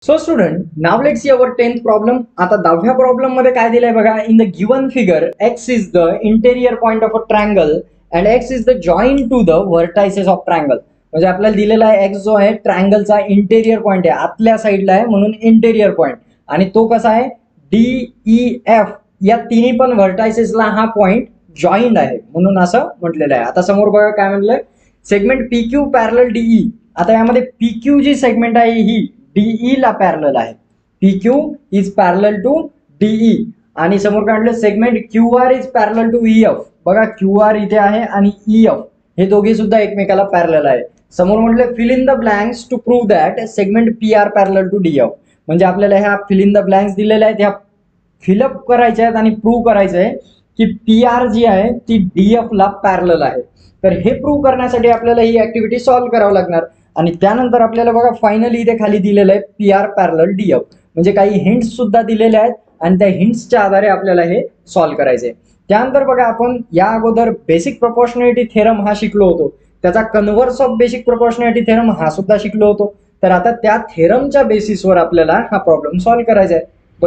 So student, now let's see our 10th problem. आता 10व्या problem मध्ये काय दिलंय बघा. In the given figure x is the interior point of a triangle and x is the join to the vertices of triangle. म्हणजे आपल्याला दिलेला आहे x जो आहे ट्रायंगलचा इंटेरियर पॉइंट आहे, आतल्या साईडला आहे म्हणून इंटेरियर पॉइंट. आणि तो कसा आहे, DEF या तिन्ही पण व्हर्टायसेसला हा पॉइंट जॉईंट आहे म्हणून असं म्हटलेलं आहे. आता समोर बघा काय म्हटलंय, सेगमेंट PQ पॅरलल DE. आता यामध्ये PQ जी सेगमेंट आहे ही DE ला पॅरलल आहे. PQ is parallel to DE. आणि समोर काय म्हटलं, segment QR is parallel to EF. बघा QR इथे आहे आणि EF हे दोघे सुद्धा एकमेकाला पॅरलल आहे. समोर म्हटलं fill in the blanks to prove that segment PR parallel to DF. म्हणजे आपल्याला ह्या फिल इन द ब्लँक्स दिलेल्या आहेत, ह्या फिलअप करायच्या आहेत आणि प्रूव्ह करायचं आहे की PR जी आहे ती DF ला पॅरलल आहे. तर हे प्रूव्ह करण्यासाठी आपल्याला ही ऍक्टिव्हिटी सॉल्व्ह करावं लागणार. आणि त्यानंतर आपल्याला बघा फायनली इथे खाली दिलेलं आहे PR पॅरलल DF. म्हणजे काही हिंट्स सुद्धा दिलेले आहेत आणि त्या हिंट्सच्या आधारे आपल्याला हे सॉल्व्ह करायचे. त्यानंतर बघा आपण या अगोदर बेसिक प्रोपोर्शनॅलिटी थेरम हा शिकलो होतो, त्याचा converse of basic proportionality theorem हा सुद्धा शिकलो होतो. तर आता त्या थेरमच्या बेसिसवर आपल्याला हा प्रॉब्लेम सॉल्व्ह करायचा आहे.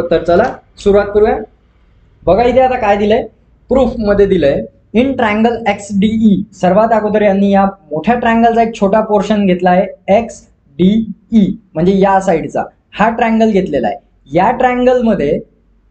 तर चला सुरुवात करूया. बघा इथे आता काय दिलंय, प्रूफ मध्ये दिलंय इन ट्रायंगल XDE. सर्वात अगोदर यांनी या मोठ्या ट्रायंगलचा एक छोटा पोर्शन घेतला आहे XDE, म्हणजे या साईडचा हा ट्रायंगल घेतलेला आहे. या ट्रायंगल मध्ये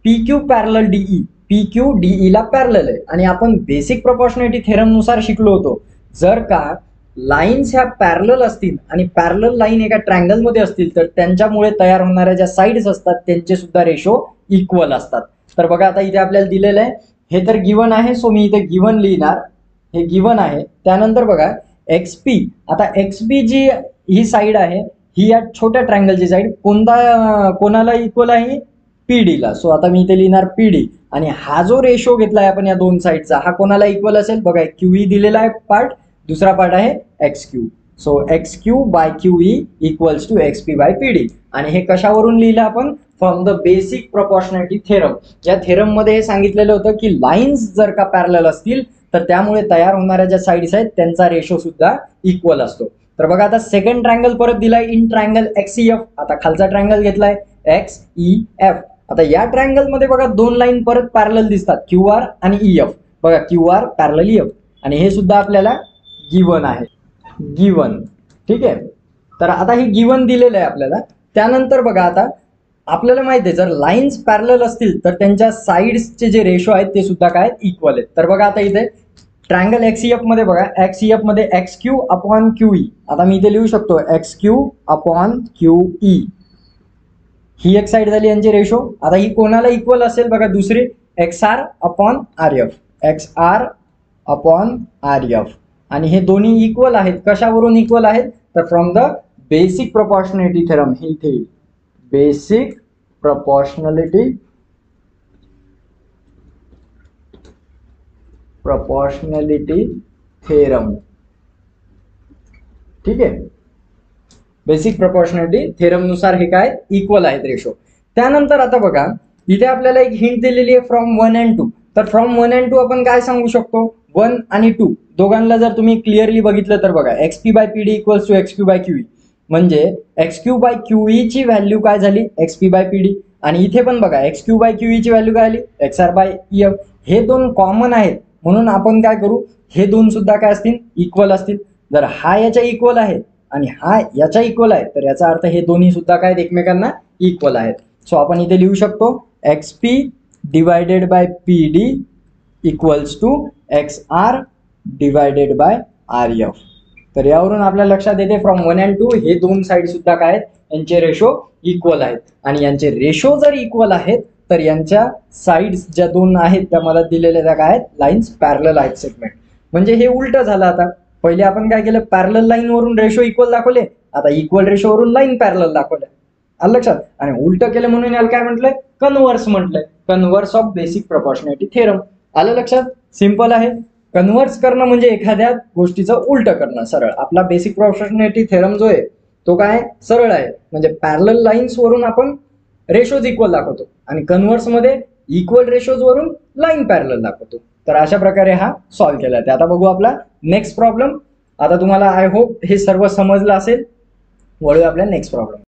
PQ parallel DE, PQ DE ला पॅरलल आहे. आणि आपण बेसिक प्रोपोर्शनॅलिटी थेरम नुसार शिकलो होतो, जर का लाईन्स ह्या पॅरलल असतील आणि पॅरलल लाईन एका ट्रायंगल मध्ये असतील तर त्यांच्यामुळे तयार होणाऱ्या ज्या साईड्स असतात त्यांचे सुद्धा रेशो इक्वल असतात. तर बघा आता इथे आपल्याला दिलेलं आहे, हे तर गिवन आहे, सो मी इथे गिवन लिहिणार, हे गिवन आहे. त्यानंतर बघा XP. आता XP जी ही साईड आहे ही या छोट्या ट्रायंगलची साईड कोणाला इक्वल आहे, PD ला. सो आता मी इथे लिहिणार PD. आणि हा जो रेशो घेतलाय आपण या दोन साईडचा हा कोणाला इक्वल असेल, बघा QE दिलेला आहे पार्ट, दुसरा पार्ट आहे XQ. So XQ by QE equals to XP by PD. आणि हे कशावरून लिहिलं आपण, from the basic proportionality theorem. या थेरम मध्ये हे सांगितलेलं होतं की लाईन्स जर का पॅरलल असतील तर त्यामुळे तयार होणाऱ्या ज्या साईड्स आहेत त्यांचा रेशो सुद्धा इक्वल असतो. तर बघा आता सेकंड ट्रायंगल परत दिलाय इन ट्रायंगल XEF. आता खालचा ट्रायंगल घेतलाय XEF. आता या ट्रायंगल मध्ये बघा दोन लाईन परत पॅरलल दिसतात, QR आणि EF. बघा QR पॅरलल EF. आणि हे सुद्धा आपल्याला गिवन आहे, गिवन. ठीक आहे. तर आता हे गिवन दिलेलं आहे आपल्याला. त्यानंतर बघा आता आपल्याला माहिती आहे जर लाईन्स पॅरलल असतील तर त्यांच्या साईड्सचे जे रेशो आहेत ते सुद्धा काय इक्वल आहेत. तर बघा आता इथे ट्रायंगल XEF मध्ये बघा, XEF मध्ये XQ अपॉन QE. आता मी इथे लिहू शकतो XQ अपॉन QE. ही एक साईड झाली यांची रेशो. आता ही कोणाला इक्वल असेल बघा, दुसरी XR upon RF, XR upon RF. आणि हे दोन्ही इक्वल आहेत. कशावरून इक्वल आहेत, तर from the basic proportionality theorem. हे इथे बेसिक प्रोपोर्शनॅलिटी थेरम. ठीक आहे. बेसिक प्रोपोर्शनॅलिटी थेरम नुसार हे काय इक्वल आहेत रेशो. त्यानंतर आता बघा इथे आपल्याला एक हिंट दिलेली आहे फ्रॉम 1 and 2. तर फ्रॉम 1 and 2 आपण काय सांगू शकतो, 1 आणि 2 दोघांना जर तुम्ही क्लिअरली बघितलं तर बघा XP by PD equals to XQ by QE. म्हणजे XQ बाय QE ची व्हॅल्यू काय झाली, XP बाय PD. आणि इथे पण बघा XQ बाय QE ची व्हॅल्यू काय आली, XR बाय EF. हे दोन कॉमन आहेत म्हणून आपण काय करू, हे दोन सुद्धा काय असतील, इक्वल असतील. जर हा याच्या इक्वल आहे आणि हा याच्या इक्वल आहे तर याचा अर्थ हे दोन्ही सुद्धा काय एकमेकांना इक्वल आहेत. सो आपण इथे लिहू शकतो XP divided by PD equals to XR divided by RF. तर यावरून आपल्याला लक्षात येते फ्रॉम 1 and 2 हे दोन साईड सुद्धा काय आहेत, यांचे रेशो इक्वल आहेत. आणि यांचे रेशो जर इक्वल आहेत तर यांच्या साईड्स ज्या दोन आहेत त्या मला दिलेल्या त्या काय आहेत, लाईन्स पॅरलल आहेत सेगमेंट. म्हणजे हे उलट झालं. आता पहिले आपण काय केलं, पॅरलल लाईन वरून रेशो इक्वल दाखवले, आता इक्वल रेशो वरून लाईन पॅरलल दाखवले. आलं लक्षात. आणि उलट केलं म्हणून याला काय म्हटलंय, कन्व्हर्स म्हटलंय, converse of basic proportionality theorem. आलं लक्षात. सिंपल आहे. कन्व्हर्स करणं म्हणजे एखाद्या गोष्टीचं उलट करणं सरळ. आपला बेसिक प्रोपोर्शनॅलिटी थेरम जो आहे तो काय सरळ आहे, म्हणजे पॅरलल लाईन्स वरून आपण रेशोज इक्वल दाखवतो आणि कन्व्हर्स मध्ये इक्वल रेशोज वरून लाईन पॅरलल दाखवतो. तर अशा प्रकारे हा सॉल्व्ह केला आहे. आता बघू आपला नेक्स्ट प्रॉब्लेम. आता तुम्हाला आय होप हे सर्व समजलं असेल. वळूया आपल्या नेक्स्ट प्रॉब्लेम.